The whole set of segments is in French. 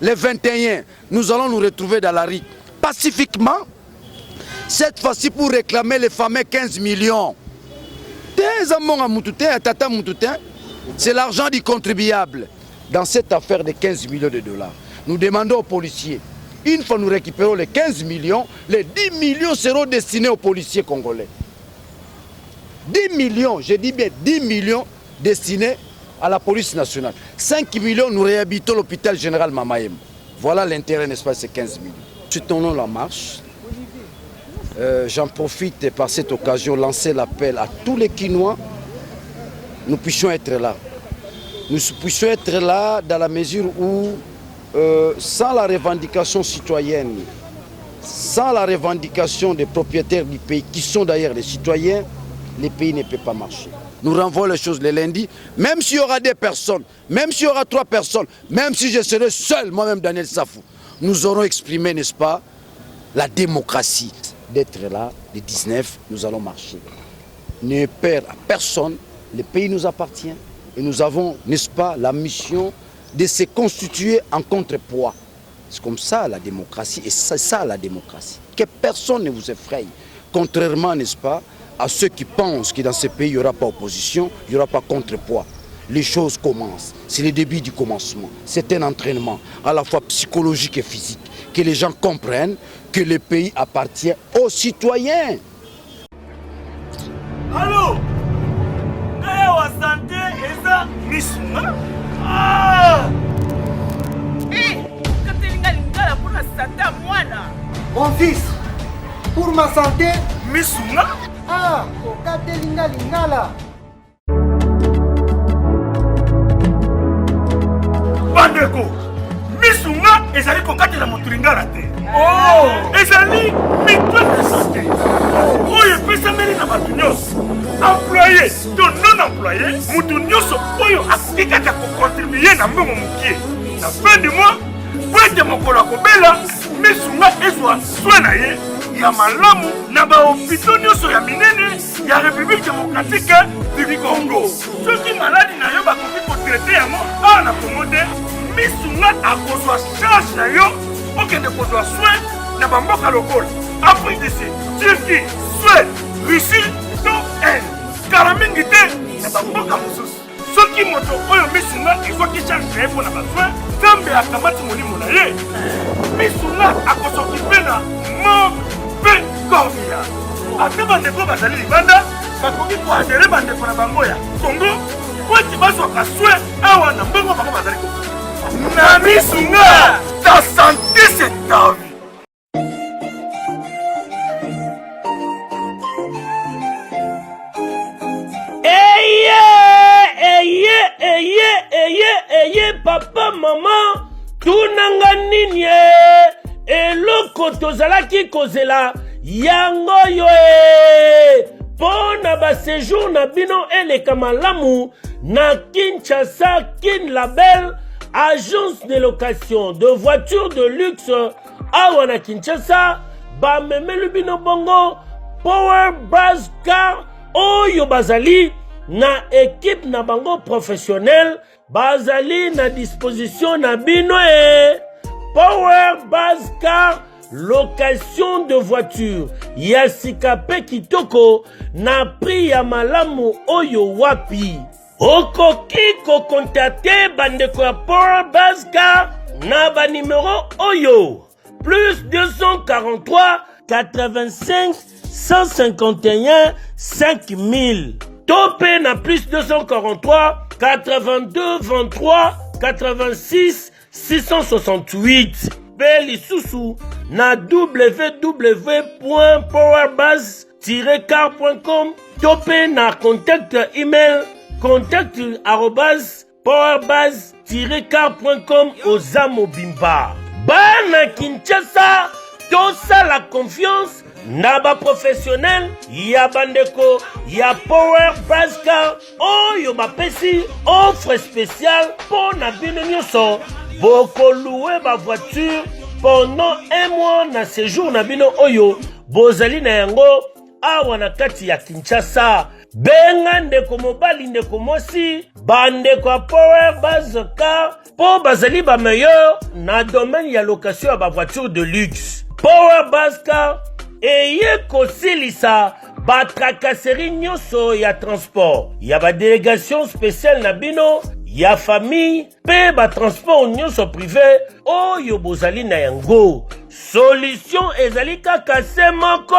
le 21, nous allons nous retrouver dans la rue pacifiquement, cette fois-ci pour réclamer les fameux 15 millions. C'est l'argent du contribuable. Dans cette affaire de 15 millions de dollars, nous demandons aux policiers, une fois nous récupérons les 15 millions, les 10 millions seront destinés aux policiers congolais. 10 millions, je dis bien 10 millions destinés à la police nationale. 5 millions, nous réhabitons l'hôpital général Mamaïm. Voilà l'intérêt, n'est-ce pas, ces 15 millions. Soutenons la marche. J'en profite par cette occasion lancer l'appel à tous les Kinois. Nous puissions être là. Nous puissions être là dans la mesure où, sans la revendication citoyenne, sans la revendication des propriétaires du pays, qui sont d'ailleurs les citoyens, les pays ne peuvent pas marcher. Nous renvoyons les choses le lundi, même s'il y aura des personnes, même s'il y aura 3 personnes, même si je serai seul, moi-même Daniel Safou, nous aurons exprimé, n'est-ce pas, la démocratie. D'être là, le 19, nous allons marcher. Ne perd à personne, le pays nous appartient. Et nous avons, n'est-ce pas, la mission de se constituer en contrepoids. C'est comme ça la démocratie, et c'est ça la démocratie. Que personne ne vous effraie. Contrairement, n'est-ce pas, à ceux qui pensent que dans ce pays, il n'y aura pas opposition, il n'y aura pas contrepoids. Les choses commencent. C'est le début du commencement. C'est un entraînement, à la fois psychologique et physique. Que les gens comprennent que le pays appartient aux citoyens. Allô? Wa santé eza misuma. Ah! Katelinga lingala pour la santé mwana. Mon fils, pour ma santé, Misuma? ah, Katelinga lingala. Bandeko, misuma ezali kokatela moto lingala te. Oh! Ezali mitwe de santé. Oyo epesameli na bato nyonso. Employé to non employé, mutu nyonso oyo akoki kaka kocontribue na mbongo mokie. Na fin du mois, po ete mokolo akobela, misunga ezwa soin na ye ya malamu na bahopitau nyonso ya minene ya République démocratique du Congo. Soki maladi na yo bakoki kotraite yango awa na Congo te, misunga akozwa charge na yo okende kozwa soin na bamboka lokola Afrique du Sud, Turquie, Suède, Russie, to kala mingi te na bamboka mosusu. Soki moto oyo misunga ezwaki charge na ye mpo na basoin, Nzambe akamati molimo na ye, misunga akosokipe na mort mpe kordia. Ate bandeko bazali libanda bakoki koadere bandeko na bango ya Congo po ete bazwaka soin awa na mbongo bango bazali kokoka. Na misunga, ta santé c'est ta vie. Papa, maman, tunanga nini eloko tozalaki kozela yango yo pona ba séjour na bino eleka malamu na Kinshasa Kin Label, agence de location de voitures de luxe awa na Kinshasa, ba memelu bino bongo Power Buzz Car oyo bazali na équipe na bango professionnel, bazali na disposition na bino Power Buzz Car, location de voiture ya sikape kitoko na prix ya malamu oyo wapi. Okoki ko contacter bandeko ya Power Buzz Car na ba numéro oyo plus 243 85 151 5000. Topé na plus 243 82 23 86 668. Beli Soussou na www.powerbuzz-car.com. Topé na contact email contact@powerbuzz-car.com Ozamo Bimba. Bana Kinshasa, tosa la confiance na ba professionnel ya bandeko ya Power Buzz Car oyo bapesi offre spéciale pour na bino nyonso boko louer ba voiture pendant un mois na séjour na bino oyo bozali na yango awa na kati ya Kinshasa. benga ndeko mobali ndeko mwasi bandeko ya Power Buzz Car po bazali ba meilleur na domaine ya location ya ba voiture de luxe. Power Buzz Car eye kosilisa ba tracasserie nyonso ya transport ya ba délégation spéciale na bino ya famille pe ba transport nyonso privé oyo bozali na yango. Solution ezali kaka se moko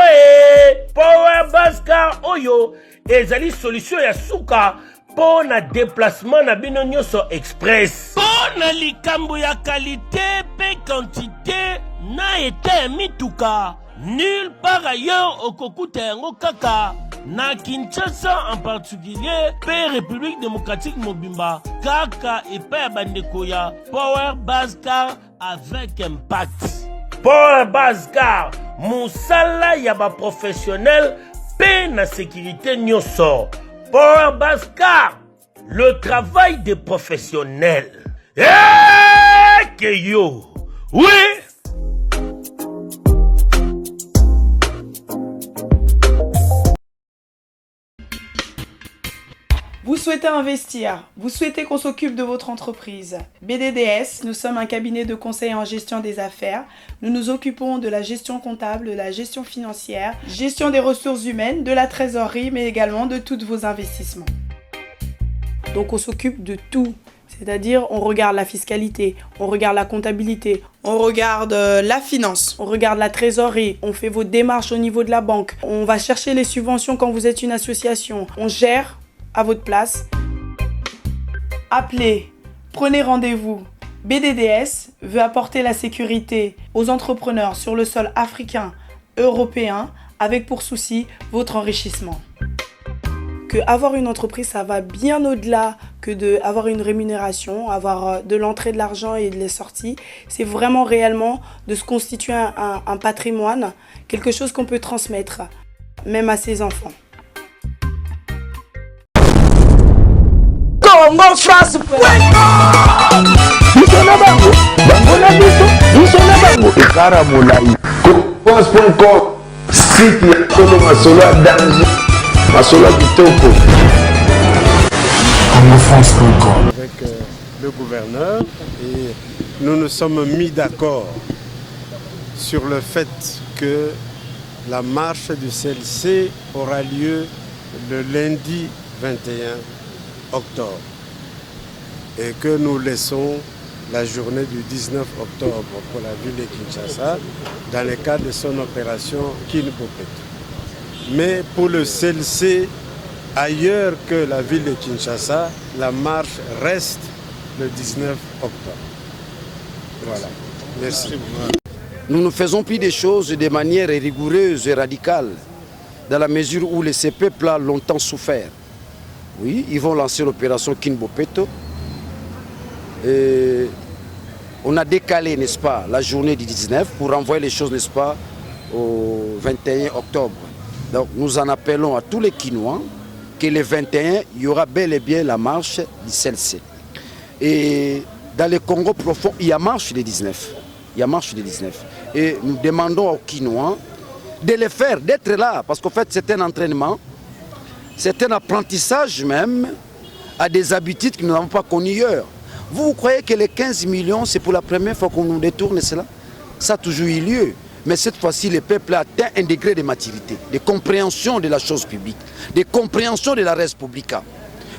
Power Buzz Car oyo ezali solution ya suka po na déplacement na bino nyonso express. Po na likambo ya qualité pe quantité na eta mituka nulle part ailleurs okokuta yango kaka na Kinshasa en particulier pe République démocratique mobimba kaka epa ya bandeko ya Power Buzz Car avec impact. Power Buzz Car musala ya ba professionnel pe na sécurité nyonso. Power Buzz Car, le travail des professionnels. Que yo, oui. Vous souhaitez investir, vous souhaitez qu'on s'occupe de votre entreprise. BDDS, nous sommes un cabinet de conseil en gestion des affaires. Nous nous occupons de la gestion comptable, de la gestion financière, gestion des ressources humaines, de la trésorerie, mais également de tous vos investissements. Donc on s'occupe de tout. C'est-à-dire, on regarde la fiscalité, on regarde la comptabilité, on regarde la finance, on regarde la trésorerie, on fait vos démarches au niveau de la banque, on va chercher les subventions quand vous êtes une association, on gère à votre place. Appelez, prenez rendez-vous. BDDS veut apporter la sécurité aux entrepreneurs sur le sol africain, européen, avec pour souci votre enrichissement. Que avoir une entreprise, ça va bien au-delà que d'avoir une rémunération, avoir de l'entrée de l'argent et de la sortie. C'est vraiment réellement de se constituer un patrimoine, quelque chose qu'on peut transmettre, même à ses enfants. Congo France avec le gouverneur et nous nous sommes mis d'accord sur le fait que la marche du CLC aura lieu le lundi 21 octobre et que nous laissons la journée du 19 octobre pour la ville de Kinshasa dans le cadre de son opération Kinbopeto. Mais pour le CLC, ailleurs que la ville de Kinshasa, la marche reste le 19 octobre. Voilà. Merci. Nous ne faisons plus des choses de manière rigoureuse et radicale, dans la mesure où ces peuples-là ont longtemps souffert. Oui, ils vont lancer l'opération Kinbopeto. Et on a décalé, n'est-ce pas, la journée du 19 pour renvoyer les choses, n'est-ce pas, au 21 octobre. Donc nous en appelons à tous les Kinois que le 21, il y aura bel et bien la marche du CLC. Et dans le Congo profond, il y a marche le 19. Il y a marche le 19. Et nous demandons aux Kinois de le faire, d'être là, parce qu'en fait c'est un entraînement, c'est un apprentissage même à des habitudes que nous n'avons pas connues hier. Vous croyez que les 15 millions, c'est pour la première fois qu'on nous détourne cela? Ça a toujours eu lieu. Mais cette fois-ci, le peuple a atteint un degré de maturité, de compréhension de la chose publique, de compréhension de la res publica.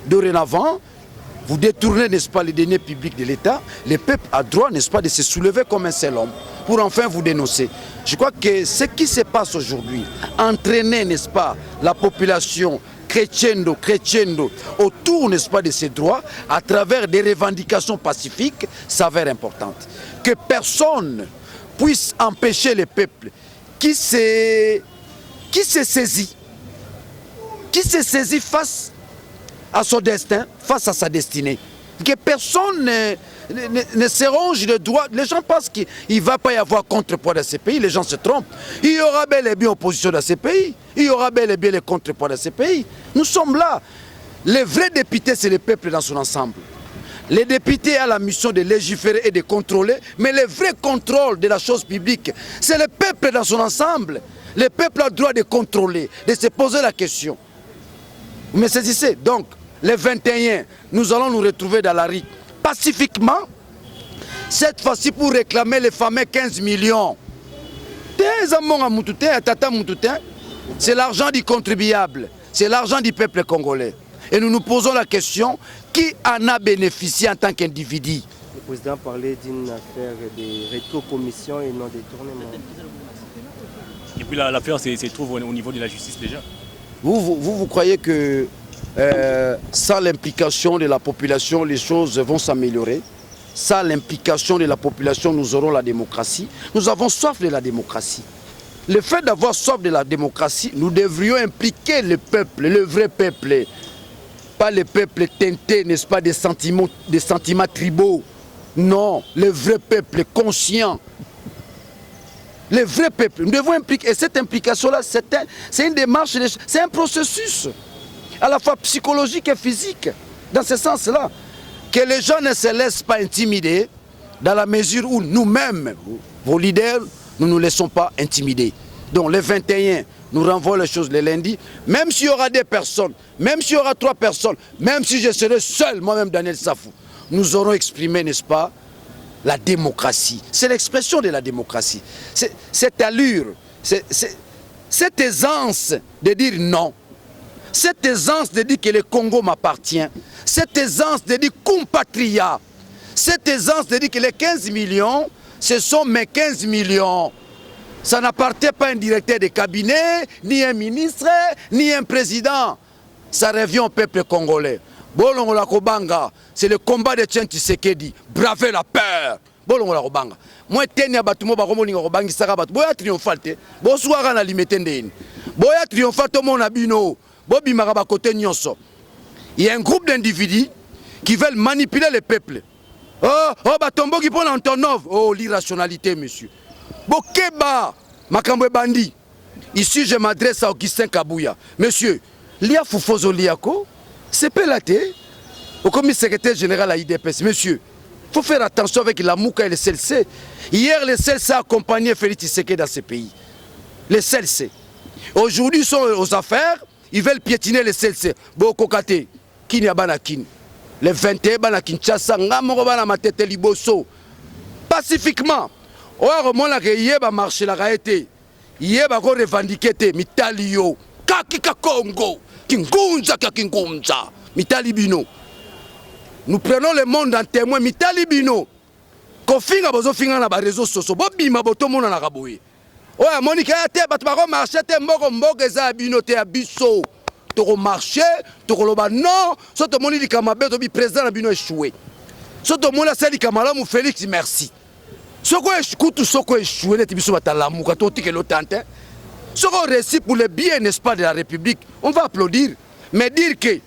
Dorénavant, vous détournez, n'est-ce pas, les deniers publics de l'État, le peuple a droit, n'est-ce pas, de se soulever comme un seul homme pour enfin vous dénoncer. Je crois que ce qui se passe aujourd'hui, entraîner, n'est-ce pas, la population crescendo autour, n'est-ce pas, de ses droits à travers des revendications pacifiques s'avère importante. Que personne puisse empêcher le peuple qui se saisit face à son destin, face à sa destinée. Que personne ne se ronge de droit. Les gens pensent qu'il ne va pas y avoir contrepoids dans ces pays, les gens se trompent. Il y aura bel et bien opposition dans ces pays, il y aura bel et bien les contrepoids dans ces pays. Nous sommes là. Les vrais députés, c'est le peuple dans son ensemble. Les députés ont la mission de légiférer et de contrôler, mais le vrai contrôle de la chose publique, c'est le peuple dans son ensemble. Le peuple a le droit de contrôler, de se poser la question. Vous me saisissez? Donc, les 21, nous allons nous retrouver dans la rue pacifiquement, cette fois-ci pour réclamer les fameux 15 millions. C'est l'argent du contribuable, c'est l'argent du peuple congolais. Et nous nous posons la question, qui en a bénéficié en tant qu'individu? Le président parlait d'une affaire de rétro-commission et non détournement. Et puis l'affaire se trouve au niveau de la justice déjà. Vous croyez que sans l'implication de la population, les choses vont s'améliorer? Sans l'implication de la population, nous aurons la démocratie. Nous avons soif de la démocratie. Le fait d'avoir soif de la démocratie, nous devrions impliquer le peuple, le vrai peuple. Pas le peuple teinté, n'est-ce pas, des sentiments tribaux. Non, le vrai peuple conscient. Le vrai peuple. Nous devons impliquer. Et cette implication-là, c'est une démarche, c'est un processus à la fois psychologique et physique. Dans ce sens-là, que les gens ne se laissent pas intimider dans la mesure où nous-mêmes, vos leaders, nous ne nous laissons pas intimider. Donc les 21, nous renvoient les choses le lundi. Même s'il y aura des personnes, même s'il y aura 3 personnes, même si je serai seul, moi-même Daniel Safou, nous aurons exprimé, n'est-ce pas, la démocratie. C'est l'expression de la démocratie. Cette allure, cette aisance de dire non. Cette aisance de dire que le Congo m'appartient. Cette aisance de dire compatriote. Cette aisance de dire que les 15 millions, ce sont mes 15 millions. Ça n'appartient pas à un directeur de cabinet, ni un ministre, ni un président. Ça revient au peuple congolais. Bolongola Kobanga, c'est le combat de Tien Tshisekedi. Braver la peur. Bolongola Kobanga. Moi, teni abatumo bakomolinga kobangi saka batu. Boya triomphalte. Bo soara na limete ndeni. Boya triomphalte mon abino. Bobi maraba côté nyonso. Il y a un groupe d'individus qui veulent manipuler le peuple. Oh, batombo qui prend Antonov. Oh, l'irrationalité, monsieur. Bokeba, Makambwe Bandi. Ici, je m'adresse à Augustin Kabouya. Monsieur, l'IA Foufozo Liako, c'est Pelaté, au commissaire secrétaire général à IDPS. Monsieur, il faut faire attention avec la Mouka et le CLC. Hier, le CLC a accompagné Félix Tshisekedi dans ce pays. Le CLC. Aujourd'hui, ils sont aux affaires, ils veulent piétiner le CLC. Bokokate, Kini Abanakin. Les 21 Banakinchasa, Ngamoro Matete Liboso. Pacifiquement. Oya ke yeba marché la gaete. Yeba ko revendiquer mitalio. Kakika Congo. Kingunza kingunza. Mitali bino. Nous prenons le monde en témoin mitali bino. Ko finga bozo finga na ba réseaux sociaux. Bobima boto mona na kaboye. Oya Monica te batu ba ko marché te mboko eza bino te abiso. Toko marché, toko loba non, soto moni di kamabe to bi président na bino échoué. Soto mona sali kamala mu Félix merci. Soko échoué net biso batalamu ka to tike lotante. Soko réussi pour le bien n'est-ce pas de la République, on va applaudir. Mais dire que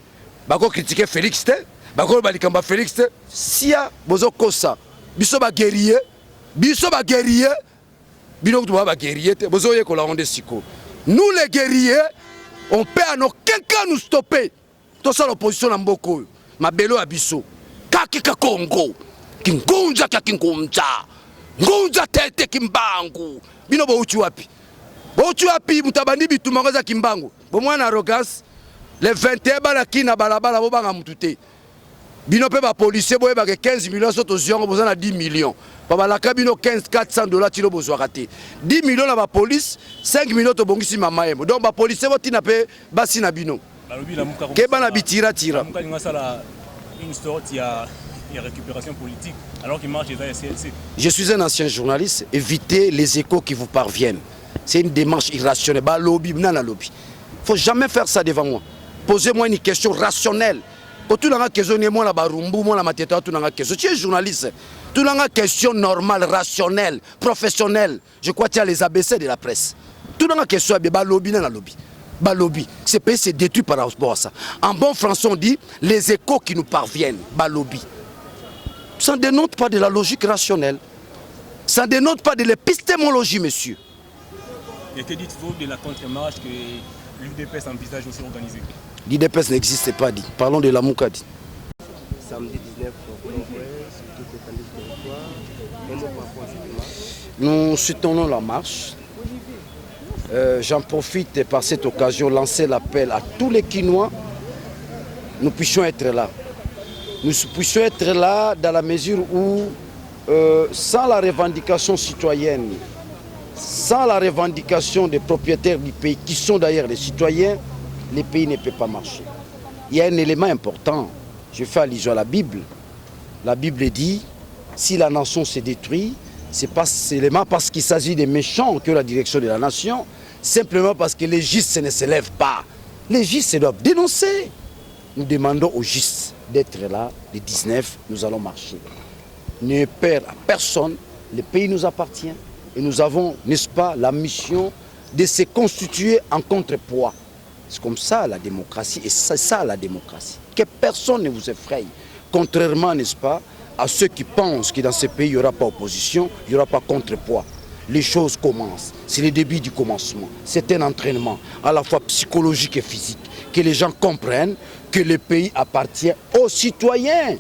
bako critiquer Félix te, bako balikamba Félix te, sia bozo kosa. Biso ba guerrier, bino ba guerrier te, bozo ye ko la onde siko. Nous les guerriers, on peut en aucun cas nous stopper. Tout ça l'opposition en Mboko. Mabelo abiso. Kakika Congo. Kingunza kingunza. Ngunza tete kimbangu. Bino bo uchi wapi. Bo uchi wapi mutabandi bitumangoza kimbangu. Bo mwana arrogance. Les 21 balakina balabala bo banga mutute. Bino pe ba policier boye ba 15 millions soto ziongo bozana 10 millions. Baba la kabino 15 400 dollars tilo bozwa raté. 10 millions na ba police, 5 millions to bongisi mama yemo. Donc ba policier bo tina pe basi na bino. Ke bana bitira tira. Une sorte il y a récupération politique alors qu'il marche déjà CLC. Je suis un ancien journaliste, évitez les échos qui vous parviennent. C'est une démarche irrationnelle. Ba lobby nana lobby. Faut jamais faire ça devant moi. Posez-moi une question rationnelle. Quand tu n'as question ni moi la barumbu moi la mateta tu n'as question. Tu es journaliste. Tu n'as question normale, rationnelle, professionnelle. Je crois que tu as les ABC de la presse. Tu n'as question ba lobby nana lobby. Ba lobby. Ce pays s'est détruit par rapport à ça. En bon français on dit les échos qui nous parviennent. Ba lobby. Ça ne dénote pas de la logique rationnelle. Ça ne dénote pas de l'épistémologie, monsieur. Et que dites-vous de la contre-marche que l'UDPS envisage aussi organiser? L'UDPS n'existe pas, dit. Parlons de la Moukadi. Samedi 19 octobre, sur toute l'étendue du territoire, un mot par rapport à cette marche. Nous soutenons la marche. J'en profite par cette occasion lancer l'appel à tous les Kinois nous puissions être là. Nous puissions être là dans la mesure où, sans la revendication citoyenne, sans la revendication des propriétaires du pays, qui sont d'ailleurs les citoyens, le pays ne peut pas marcher. Il y a un élément important, je fais allusion à la Bible. La Bible dit, si la nation se détruit, c'est pas seulement parce qu'il s'agit des méchants que la direction de la nation, simplement parce que les justes ne se lèvent pas. Les justes doivent dénoncer. Nous demandons aux justes d'être là, le 19, nous allons marcher. Ne perd à personne, le pays nous appartient et nous avons, n'est-ce pas, la mission de se constituer en contrepoids. C'est comme ça la démocratie, et c'est ça la démocratie. Que personne ne vous effraie, contrairement, n'est-ce pas, à ceux qui pensent que dans ce pays, il n'y aura pas opposition, il n'y aura pas contrepoids. Les choses commencent, c'est le début du commencement. C'est un entraînement, à la fois psychologique et physique, que les gens comprennent que le pays appartient aux citoyens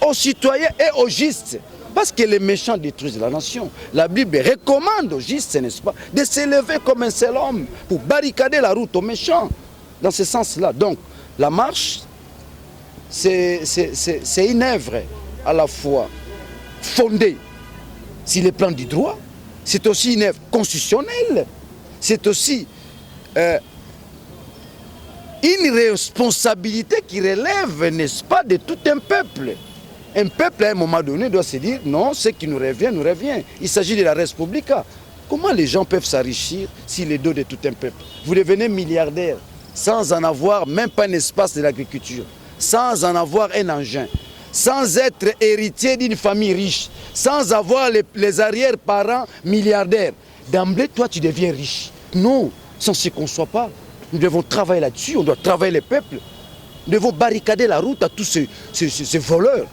et aux justes. Parce que les méchants détruisent la nation. La Bible recommande aux justes, n'est-ce pas, de s'élever comme un seul homme pour barricader la route aux méchants. Dans ce sens-là. Donc, la marche, c'est une œuvre à la fois fondée sur les plans du droit, c'est aussi une œuvre constitutionnelle, c'est aussi une responsabilité qui relève, n'est-ce pas, de tout un peuple. Un peuple, à un moment donné, doit se dire, non, ce qui nous revient, nous revient. Il s'agit de la Respublica. Comment les gens peuvent s'enrichir s'il est dos de tout un peuple? Vous devenez milliardaire sans en avoir même pas un espace de l'agriculture, sans en avoir un engin, sans être héritier d'une famille riche, sans avoir les arrière-parents milliardaires. D'emblée, toi, tu deviens riche. Non, ça ne se conçoit pas. Nous devons travailler là-dessus, on doit travailler les peuples. Nous devons barricader la route à tous ces voleurs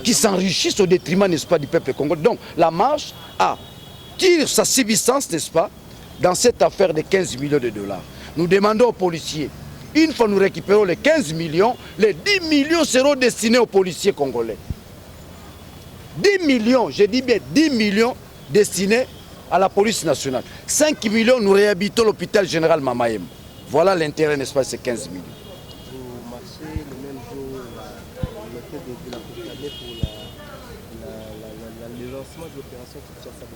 qui s'enrichissent au détriment, n'est-ce pas, du peuple congolais. Donc, la marche tire sa subsistance, n'est-ce pas, dans cette affaire de 15 millions de dollars. Nous demandons aux policiers, une fois nous récupérons les 15 millions, les 10 millions seront destinés aux policiers congolais. 10 millions, je dis bien 10 millions destinés à la police nationale. 5 millions, nous réhabitons l'hôpital général Mamaïm. Voilà l'intérêt, n'est-ce pas, de ces 15 millions. Vous marchez le même jour, le fait de la proclamer pour le lancement de l'opération Kinshasa.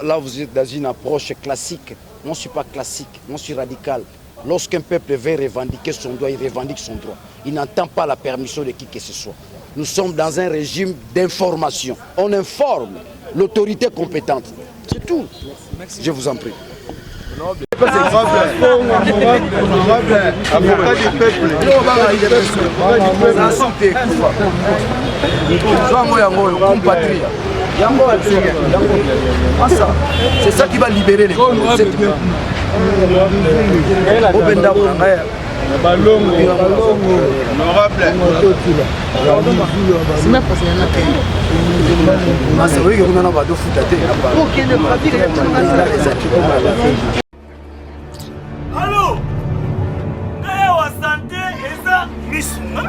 Là, vous êtes dans une approche classique. Moi, je ne suis pas classique, moi, je suis radical. Lorsqu'un peuple veut revendiquer son droit, il revendique son droit. Il n'entend pas la permission de qui que ce soit. Nous sommes dans un régime d'information. On informe l'autorité compétente. C'est tout. Merci. Je vous en prie. Avocat du peuple. C'est ça qui va libérer les Congolais. Allô, wa santé eza misuma.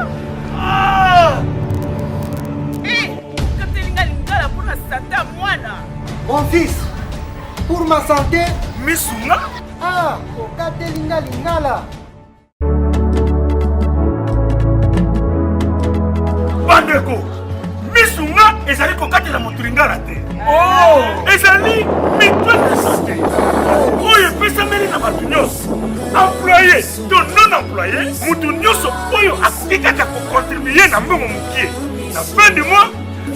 Mon fils, pour ma santé, Misuma. Okatelinga lingala. Bandeko, misuma ezali kokatela motu lingala te. Ezali mitwese te. Oyo epesameli na bato nyonso. Employé to non employé, motu nyonso oyo akoki kaka kocontribue na mbongo mokie. Na fin du mois,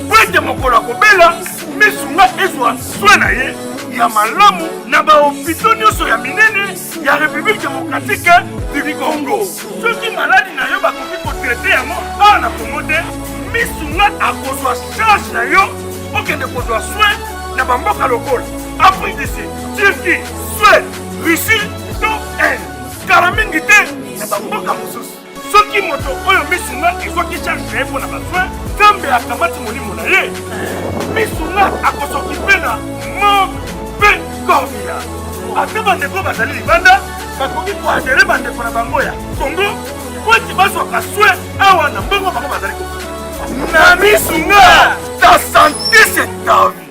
po ete mokolo akobela, misunga ezwa soin na ye ya malamu na bahopitau nyonso ya minene ya République démocratique du Congo. Soki maladi na yo bakoki kotraite yango awa na Congo te, misunga akozwa charge na yo okende kozwa soin na bamboka lokola Afrique du Sud, Turquie, Suède, Russie to Inde. Kala mingi te na bamboka mosusu. Soki moto oyo misunga ezwaki charge na ye mpo na basoin, Nzambe akamati molimo na ye, misunga akosokipe na mpe Gambia. Ate bandeko bazali libanda bakoki koadere bandeko na bango ya Congo po ete bazwaka soin awa na mbongo bango bazali na misunga. Ta santé c'est ta vie.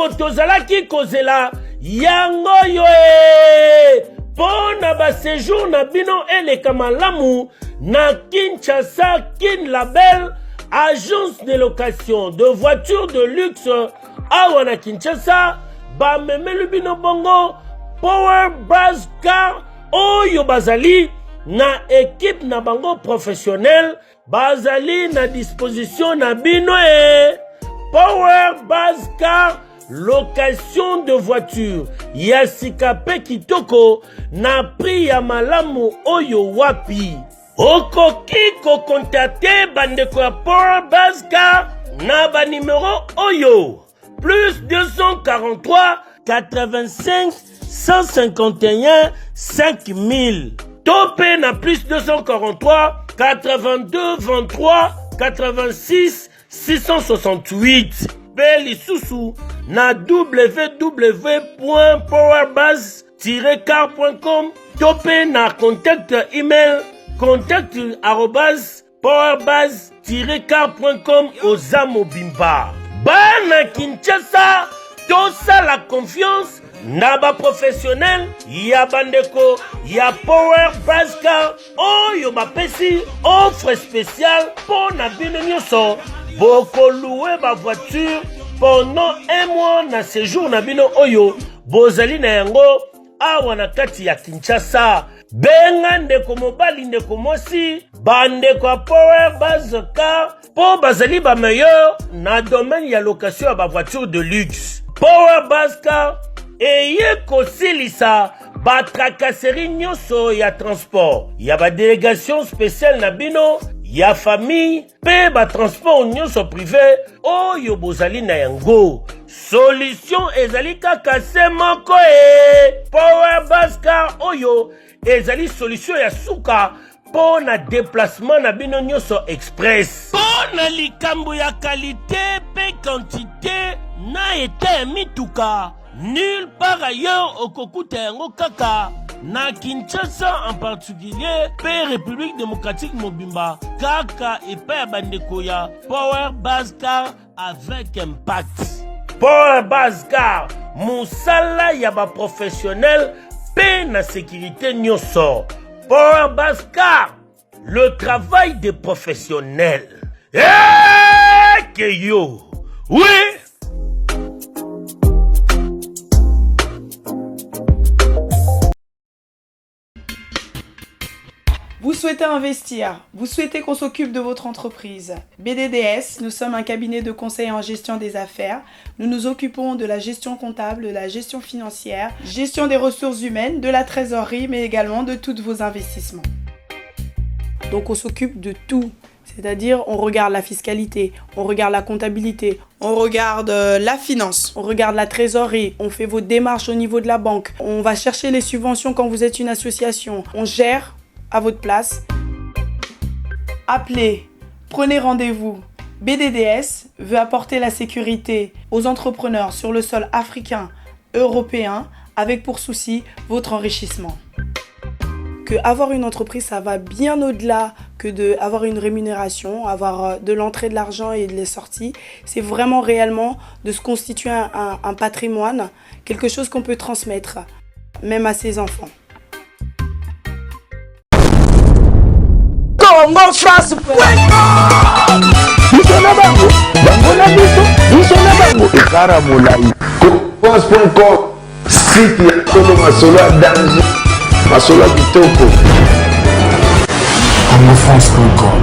kitoko tozalaki kozela yango yo e pona ba séjour na bino eleka malamu na Kinshasa Kin Label agence de location de voitures de luxe awa na Kinshasa ba memelu bino bongo Power Buzz Car oyo bazali na équipe na bango professionnel bazali na disposition na bino e Power Buzz Car location de voiture ya sikape kitoko na prix ya malamu oyo wapi okoki kokontate bandeko ya Power Buzz Car na ba numéro oyo plus 243 85 151 5000 topé na plus 243 82 23 86 668 Beli Soussou na www.powerbuzz-car.com topé na contact email contact@powerbuzz-car.com Ozamo Bimba Bana Kinshasa tosa la confiance na ba professionnel ya bandeko ya Power Buzz Car oyo bapesi offre spéciale pour na bino nyonso boko louer ba voiture pendant un mois na séjour na bino oyo bozali na yango awa na kati ya Kinshasa benga ndeko mobali ndeko mosi bandeko ya Power Buzz Car po bazali ba meilleur na domaine ya location ya ba voiture de luxe Power Buzz Car eye kosilisa ba tracasserie nyonso ya transport ya ba délégation spéciale na bino ya famille pe ba transport nyonso privé oyo bozali na yango solution ezali kaka se moko e Power Buzz Car oyo ezali solution ya suka po na déplacement na bino nyonso express po na likambo ya qualité pe quantité na ete mituka nulle part ailleurs au Kokuta yango kaka na Kinshasa en particulier pe République démocratique Mobimba kaka epa ya bandeko ya Power Buzz Car avec impact Power Buzz Car musala ya ba professionnel pe na sécurité nyonso Power Buzz Car le travail des professionnels que yo oui. Vous souhaitez investir, vous souhaitez qu'on s'occupe de votre entreprise. BDDS, nous sommes un cabinet de conseil en gestion des affaires. Nous nous occupons de la gestion comptable, de la gestion financière, gestion des ressources humaines, de la trésorerie, mais également de tous vos investissements. Donc on s'occupe de tout. C'est-à-dire, on regarde la fiscalité, on regarde la comptabilité, on regarde la finance, on regarde la trésorerie, on fait vos démarches au niveau de la banque, on va chercher les subventions quand vous êtes une association, on gère à votre place. Appelez, prenez rendez-vous. BDDS veut apporter la sécurité aux entrepreneurs sur le sol africain, européen, avec pour souci votre enrichissement. Que avoir une entreprise, ça va bien au-delà que d'avoir une rémunération, avoir de l'entrée de l'argent et de les sorties. C'est vraiment réellement de se constituer un patrimoine, quelque chose qu'on peut transmettre, même à ses enfants. Congo France site ya Congo masolo ya danger masolo ya kitoko. CongoFrance.com